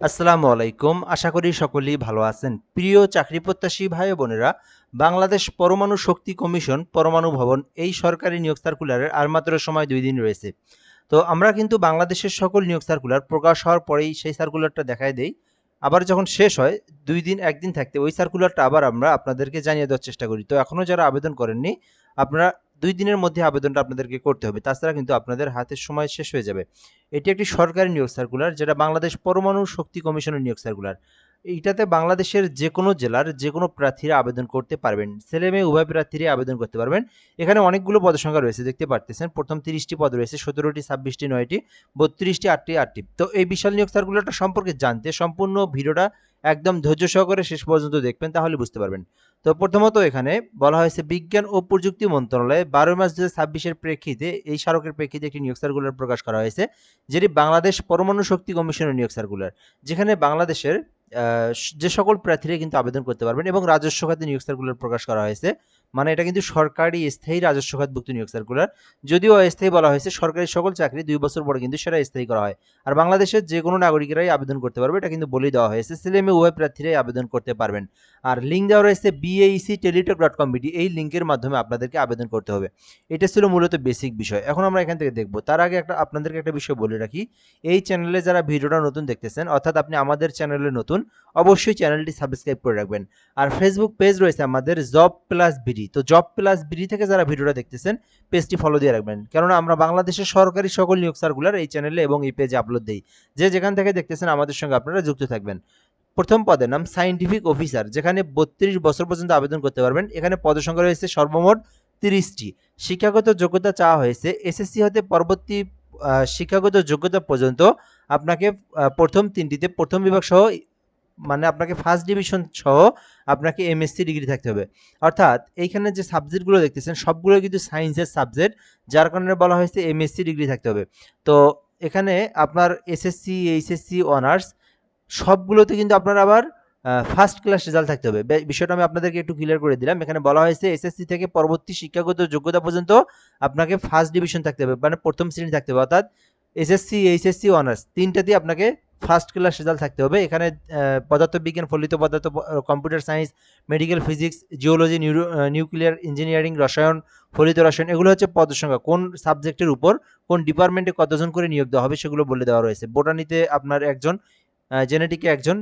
আসসালামু আলাইকুম। আশা করি সকলেই ভালো আছেন। প্রিয় চাকরি প্রত্যাশী ভাই ও বোনেরা, বাংলাদেশ পরমাণু শক্তি কমিশন পরমাণু ভবন এই সরকারি নিয়োগ সার্কুলারের আর মাত্র সময় ২ দিন রয়েছে। তো আমরা কিন্তু বাংলাদেশের সকল নিয়োগ সার্কুলার প্রকাশ হওয়ার পরেই সেই সার্কুলারটা দেখায় দেই। আবার যখন শেষ হয় ২ দিন ১ দিন থাকতে ওই সার্কুলারটা আবার আমরা আপনাদেরকে জানিয়ে দেওয়ার চেষ্টা করি। তো এখনো যারা আবেদন করেননি, আপনারা ২ দিনের মধ্যে আবেদনটা আপনাদেরকে করতে হবে। তাছাড়া কিন্তু আপনাদের হাতের সময় শেষ হয়ে যাবে। এটি একটি সরকারি নিয়োগ সার্কুলার, যেটা বাংলাদেশ পরমাণু শক্তি কমিশনের নিয়োগ সার্কুলার। এইটাতে বাংলাদেশের যেকোনো জেলার যেকোনো প্রার্থীরা আবেদন করতে পারবেন। ছেলে-মেয়ে উভয় প্রার্থীরাই আবেদন করতে পারবেন। এখানে অনেকগুলো পদের রয়েছে, দেখতে পারতেছেন। প্রথম ৩০টি পদ রয়েছে, ১৭টি, ২৬টি, 9টি, ৩২টি, 8টি, 8টি। তো এই বিশাল নিয়োগ সার্কুলারটা সম্পর্কে জানতে সম্পূর্ণ ভিডিওটা একদম ধৈর্য সহকারে শেষ পর্যন্ত দেখবেন, তাহলে বুঝতে পারবেন। তো প্রথমত এখানে বলা হয়েছে বিজ্ঞান ও প্রযুক্তি মন্ত্রণালয়ে ১২ মার্চ ২০২৬-এর প্রেক্ষিতে এই স্মারকের প্রেক্ষিতে একটি নিয়োগ সার্কুলার প্রকাশ করা হয়েছে, যেটি বাংলাদেশ পরমাণু শক্তি কমিশনের নিয়োগ সার্কুলার, যেখানে বাংলাদেশের যে সকল প্রার্থীরা কিন্তু আবেদন করতে পারবেন, এবং রাজস্ব খাতে নিয়োগ সার্কুলার প্রকাশ করা হয়েছে। মানে এটা কিন্তু সরকারি স্থায়ী রাজস্ব খাতভুক্ত নিয়োগ সার্কুলার। যদিও অস্থায়ী বলা হয়েছে, সরকারি সকল চাকরি ২ বছর পরে কিন্তু সেটা স্থায়ী করা হয়। আর বাংলাদেশের যে কোনো নাগরিকরাই আবেদন করতে পারবে, এটা কিন্তু বলেই দেওয়া হয়েছে। ছেলে-মেয়ে উভয় প্রার্থীরাই আবেদন করতে পারবেন। আর লিঙ্ক দেওয়া রয়েছে BAEC-Teletalk.com বিডি, এই লিঙ্কের মাধ্যমে আপনাদেরকে আবেদন করতে হবে। এটা ছিল মূলত বেসিক বিষয়। এখন আমরা এখান থেকে দেখব। তার আগে আপনাদেরকে একটা বিষয় বলে রাখি। এই চ্যানেলে যারা ভিডিওটা নতুন দেখতেছেন, অর্থাৎ আপনি আমাদের চ্যানেলে নতুন, অবশ্যই চ্যানেলটি সাবস্ক্রাইব করে রাখবেন। আর ফেসবুক পেজ রয়েছে আমাদের জব প্লাস বিডি। তো জব প্লাস বিডি থেকে যারা ভিডিওটা দেখতেছেন, পেজটি ফলো দিয়ে রাখবেন, কেননা আমরা বাংলাদেশের সরকারি সকল নিয়োগ সার্কুলার এই চ্যানেলে এবং এই পেজে আপলোড দিই। যে যেখান থেকে দেখতেছেন আমাদের সঙ্গে আপনারা যুক্ত থাকবেন। প্রথম পদের নাম সায়েন্টিফিক অফিসার, যেখানে ৩২ বছর পর্যন্ত আবেদন করতে পারবেন। এখানে পদসংখ্যা রয়েছে সর্বমোট ৩০টি। শিক্ষাগত যোগ্যতা চাওয়া হয়েছে এসএসসি হতে পরবর্তী শিক্ষাগত যোগ্যতা পর্যন্ত আপনাকে প্রথম ৩টিতে প্রথম বিভাগ সহ, মানে আপনাকে ফার্স্ট ডিভিশন সহ আপনাকে এমএসসি ডিগ্রি থাকতে হবে। অর্থাৎ এইখানে যে সাবজেক্টগুলো দেখতেছেন সবগুলো কিন্তু সায়েন্সের সাবজেক্ট, যার কারণে বলা হয়েছে এমএসসি ডিগ্রি থাকতে হবে। তো এখানে আপনার এসএসসি, এইচএসসি, অনার্স সবগুলোতে কিন্তু আপনার আবার ফার্স্ট ক্লাস রেজাল্ট থাকতে হবে। বিষয়টা আমি আপনাদেরকে একটু ক্লিয়ার করে দিলাম। এখানে বলা হয়েছে এসএসসি থেকে পরবর্তী শিক্ষাগত যোগ্যতা পর্যন্ত আপনাকে ফার্স্ট ডিভিশন থাকতে হবে, মানে প্রথম শ্রেণী থাকতে হবে। অর্থাৎ এসএসসি, এইচএসসি, অনার্স তিনটাতেই আপনাকে ফার্স্ট ক্লাস রেজাল্ট থাকতে হবে। এখানে পদার্থবিজ্ঞান, ফলিত পদার্থ, computer science, medical physics, geology, nuclear engineering, রসায়ন, ফলিত রসায়ন, এগুলো হচ্ছে পদের সংখ্যা। কোন সাবজেক্টের উপর কোন ডিপার্টমেন্টে কতজন করে নিয়োগ দেওয়া হবে সেগুলো বলে দেওয়া রয়েছে। বোটানিতে আপনার একজন, জেনেটিকে একজন,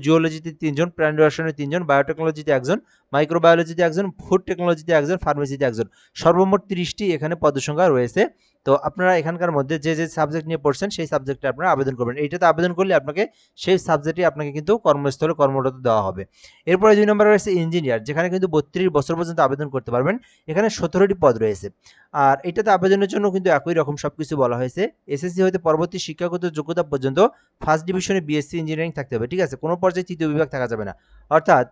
জুওলজিতে ৩ জন, প্রাণী রসায়নে ৩ জন, বায়োটেকনোলজিতে একজন, মাইক্রোবায়োলজিতে একজন, ফুড টেকনোলজিতে একজন, ফার্মেসিতে একজন। সর্বমোট ৩০টি এখানে পদসংখ্যা রয়েছে। তো আপনারা এখানকার মধ্যে যে সাবজেক্ট নিয়ে পড়ছেন সেই সাবজেক্টে আপনারা আবেদন করবেন। এইটাতে আবেদন করলে আপনাকে সেই সাবজেক্টে আপনাকে কিন্তু কর্মস্থলে কর্মরত দেওয়া হবে। এরপরে ২ নম্বরে রয়েছে ইঞ্জিনিয়ার, যেখানে কিন্তু ৩২ বছর পর্যন্ত আবেদন করতে পারবেন। এখানে ১৭টি পদ রয়েছে। আর এটাতে আবেদনের জন্য কিন্তু একই রকম সবকিছু বলা হয়েছে। এসএসসি হতে পরবর্তী শিক্ষাগত যোগ্যতা পর্যন্ত ফার্স্ট ডিভিশনে বিএসসি ইঞ্জিনিয়ারিং থাকতে হবে, ঠিক আছে? কোনো পর্যায়ে তৃতীয় বিভাগ থাকা যাবে না। অর্থাৎ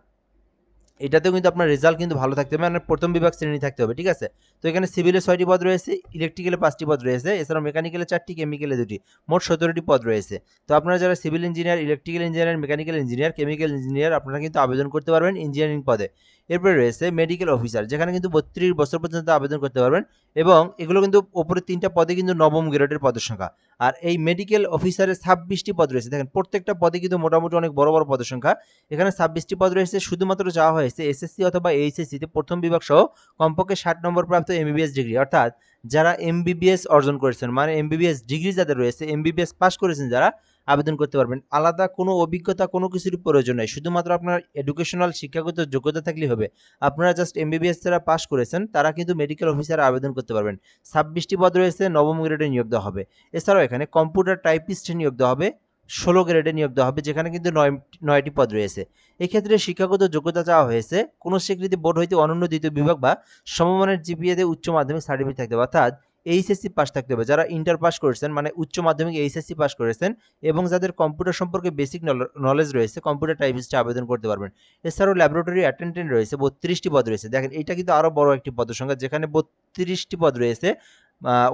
এটাতেও কিন্তু আপনার রেজাল্ট কিন্তু ভালো থাকতে হবে, মানে প্রথম বিভাগ শ্রেণী থাকতে হবে, ঠিক আছে? তো এখানে সিভিলে ৬টি পদ রয়েছে, ইলেকট্রিক্যালে ৫টি পদ রয়েছে, এছাড়াও মেকানিক্যালে ৪টি, কেমিক্যালে ২টি, মোট ১৭টি পদ রয়েছে। তো আপনারা যারা civil engineer, electrical engineer, mechanical engineer, chemical engineer, আপনারা কিন্তু আবেদন করতে পারবেন ইঞ্জিনিয়ারিং পদে। এরপরে রয়েছে মেডিকেল অফিসার, যেখানে কিন্তু ৩২ বছর পর্যন্ত আবেদন করতে পারবেন, এবং এগুলো কিন্তু ওপরের ৩টা পদে কিন্তু নবম গ্রেডের পদের সংখ্যা। আর এই মেডিকেল অফিসারের ২৬টি পদ রয়েছে। দেখেন প্রত্যেকটা পদে কিন্তু মোটামুটি অনেক বড় বড় পদের সংখ্যা। এখানে ২৬টি পদ রয়েছে। শুধুমাত্র চাওয়া হয়েছে এসএসসি অথবা এইচএসসিতে প্রথম বিভাগ সহ কমপক্ষে ৬০ নম্বর প্রাপ্ত এমবিবিএস ডিগ্রি, অর্থাৎ যারা এমবিবিএস অর্জন করেছেন, মানে এমবিবিএস ডিগ্রি যাদের রয়েছে, এমবিবিএস পাস করেছেন যারা, আবেদন করতে পারবেন। আলাদা কোনো অভিজ্ঞতা কোনো কিছুর প্রয়োজন নেই, শুধুমাত্র আপনার এডুকেশনাল শিক্ষাগত যোগ্যতা থাকলেই হবে। আপনারা জাস্ট এমবিবিএস যারা পাস করেছেন তারা কিন্তু মেডিকেল অফিসারে আবেদন করতে পারবেন। ২৬টি পদ রয়েছে, নবম গ্রেডে নিয়োগ দেওয়া হবে। এছাড়াও এখানে কম্পিউটার টাইপিস্টে নিয়োগ দেওয়া হবে, ১৬ গ্রেডে নিয়োগ দেওয়া হবে, যেখানে কিন্তু ৯টি পদ রয়েছে। এক্ষেত্রে শিক্ষাগত যোগ্যতা চাওয়া হয়েছে কোন স্বীকৃতি বোর্ড হইতে অনন্য দ্বিতীয় বিভাগ বা সমমানের জিপিএতে উচ্চ মাধ্যমিক সার্টিফিকেট থাকতে হবে, অর্থাৎ এইচএসসি পাস থাকতে হবে। যারা ইন্টার পাস করেছেন, মানে উচ্চ মাধ্যমিক এইচএসসি পাস করেছেন, এবং যাদের কম্পিউটার সম্পর্কে বেসিক নলেজ রয়েছে, কম্পিউটার টাইপিস্টে আবেদন করতে পারবেন। এছাড়াও ল্যাবরেটরি অ্যাটেন্ডেন্ট রয়েছে, ৩২টি পদ রয়েছে। দেখেন এটা কিন্তু আরও বড় একটি পদের সংখ্যা, যেখানে ৩২টি পদ রয়েছে।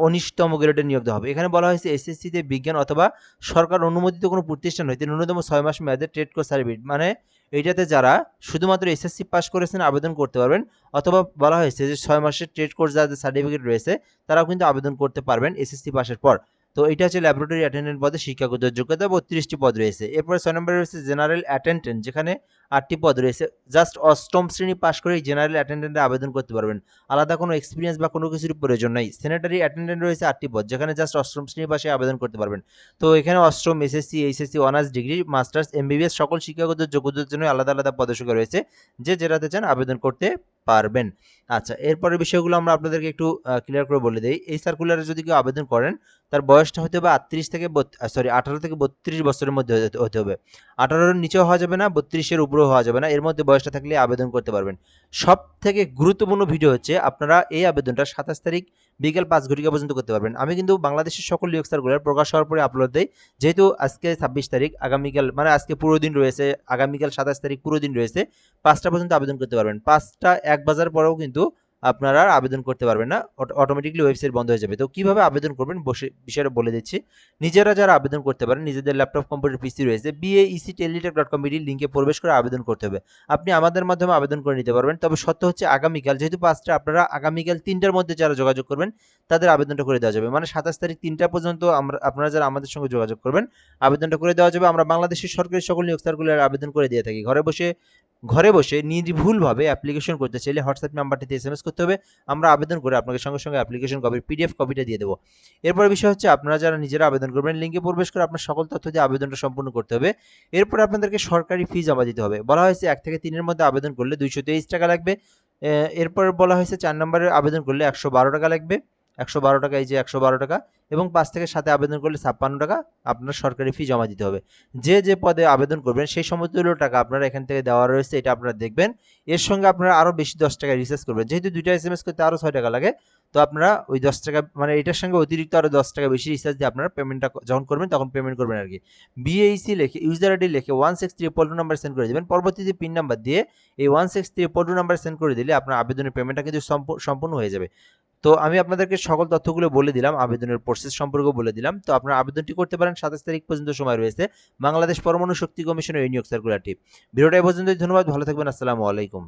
১৯তম গ্রেডে নিয়োগ দেওয়া হবে। এখানে বলা হয়েছে এসএসসিতে বিজ্ঞান অথবা সরকার অনুমোদিত কোনো প্রতিষ্ঠান হইতে ন্যূনতম ৬ মাস মেয়াদের ট্রেড কোর্স সার্টিফিকেট, মানে এইটাতে যারা শুধুমাত্র এসএসসি পাস করেছেন আবেদন করতে পারবেন, অথবা বলা হয়েছে যে ৬ মাসের ট্রেড কোর্স যাদের সার্টিফিকেট রয়েছে তারাও কিন্তু আবেদন করতে পারবেন এসএসসি পাসের পর। তো এটা হচ্ছে ল্যাবরেটরি অ্যাটেন্ডেন্ট পদে শিক্ষাগত যোগ্যতা 32টি পদ রয়েছে। এরপরে 6 নম্বরে রয়েছে জেনারেল অ্যাটেন্ডেন্ট, যেখানে 8টি পদ রয়েছে। জাস্ট অষ্টম শ্রেণী পাশ করেই জেনারেল অ্যাটেন্ডেন্টে আবেদন করতে পারবেন, আলাদা কোনো এক্সপিরিয়েন্স বা কোনো কিছুর প্রয়োজন নাই। স্যানিটারি অ্যাটেন্ডেন্ট রয়েছে 8টি পদ, যেখানে জাস্ট অষ্টম শ্রেণী পাশে আবেদন করতে পারবেন। তো এখানে অষ্টম, SSC, HSC, honours degree, masters, MBBS সকল শিক্ষাগত যোগ্যতার জন্য আলাদা আলাদা পদসংখ্যা রয়েছে, যে যেটাতে চান আবেদন করতে পারবেন। আচ্ছা, এরপরের বিষয়গুলো আমরা আপনাদেরকে একটু ক্লিয়ার করে বলে দিই। এই সার্কুলারে যদি কেউ আবেদন করেন, তার বয়সটা হতে হবে 18 থেকে 32 বছরের মধ্যে হতে হবে। 18-র নিচেও হওয়া যাবে না, 32-এর উপরেও হওয়া যাবে না, এর মধ্যে বয়সটা থাকলে আবেদন করতে পারবেন। সব থেকে গুরুত্বপূর্ণ ভিডিও হচ্ছে আপনারা এই আবেদনটা 27 তারিখ বিকেল 5 ঘটিকা পর্যন্ত করতে পারবেন। আমি কিন্তু বাংলাদেশের সকল নিয়োগ সার্কুলার প্রকাশ হওয়ার পরে আপলোড দেই। যেহেতু আজকে 26 তারিখ, আগামীকাল মানে আজকে পুরো দিন রয়েছে, আগামীকাল 27 তারিখ পুরো দিন রয়েছে, 5টা পর্যন্ত আবেদন করতে পারবেন। 5টা 1 বাজার পরেও কিন্তু আপনারা আর আবেদন করতে পারবেন না, অটোমেটিকলি ওয়েবসাইট বন্ধ হয়ে যাবে। তো কিভাবে আবেদন করবেন বিষয়টা বলে দিচ্ছি। নিজেরা যারা আবেদন করতে পারেন, নিজেদের ল্যাপটপ, কম্পিউটার, পিসি রয়েছে, baectelitech.com লিঙ্কে প্রবেশ করে আবেদন করতে হবে। আপনি আমাদের মাধ্যমে আবেদন করে নিতে পারবেন। তবে সত্য হচ্ছে আগামীকাল, যেহেতু 5টা, আপনারা আগামীকাল 3টার মধ্যে যারা যোগাযোগ করবেন তাদের আবেদনটা করে দেওয়া যাবে। মানে 27 তারিখ 3টা পর্যন্ত আপনারা যারা আমাদের সঙ্গে যোগাযোগ করবেন আবেদনটা করে দেওয়া যাবে। আমরা বাংলাদেশের সরকারি সকল নিয়োগ সার্কুলার আবেদন করে দিয়ে থাকি। ঘরে বসে নির্ভুলভাবে অ্যাপ্লিকেশন করতে চাইলে হোয়াটসঅ্যাপ নাম্বারটিতে এসএমএস করতে হবে। আমরা আবেদন করে আপনাকে সঙ্গে সঙ্গে অ্যাপ্লিকেশন কপির পিডিএফ কপিটা দিয়ে দেবো। এরপর বিষয় হচ্ছে আপনারা যারা নিজেরা আবেদন করবেন, লিঙ্কে প্রবেশ করে আপনার সকল তথ্য দিয়ে আবেদনটা সম্পূর্ণ করতে হবে। এরপর আপনাদেরকে সরকারি ফি জমা দিতে হবে। বলা হয়েছে 1 থেকে 3-এর মধ্যে আবেদন করলে 223 টাকা লাগবে। এরপর বলা হয়েছে 4 নম্বরে আবেদন করলে 112 টাকা লাগবে। 112 টাকা, এই যে 112 টাকা, এবং 5 থেকে 7-এ আবেদন করলে 56 টাকা আপনার সরকারি ফি জমা দিতে হবে। যে পদে আবেদন করবেন সেই সমতুল্য টাকা আপনারা এখান থেকে দেওয়া রয়েছে, এটা আপনারা দেখবেন। এর সঙ্গে আপনারা আরও বেশি 10 টাকা রিচার্জ করবেন, যেহেতু 2টা এসএমএস করতে আরও 6 টাকা লাগে। তো আপনারা ওই 10 টাকা, মানে এটার সঙ্গে অতিরিক্ত আরও 10 টাকা বেশি রিচার্জ দিয়ে আপনারা পেমেন্টটা যখন করবেন তখন পেমেন্ট করবেন আর কি। বিএইসি লিখে, ইউজার আইডি লিখে 16342 নাম্বার সেন্ড করে দেবেন। পরবর্তীতে পিন নাম্বার দিয়ে এই 16342 নাম্বার সেন্ড করে দিলে আপনার আবেদনের পেমেন্টটা কিন্তু সম্পূর্ণ হয়ে যাবে। তো আমি আপনাদেরকে সকল তথ্যগুলো বলে দিলাম, আবেদনের প্রসেস সম্পর্কে বলে দিলাম। তো আপনারা আবেদনটি করতে পারেন, 27 তারিখ পর্যন্ত সময় রয়েছে। বাংলাদেশ পরমাণু শক্তি কমিশনের এই নিয়োগ সার্কুলারটি। ভিডিওটা এই পর্যন্তই। ধন্যবাদ, ভালো থাকবেন, আসসালামু আলাইকুম।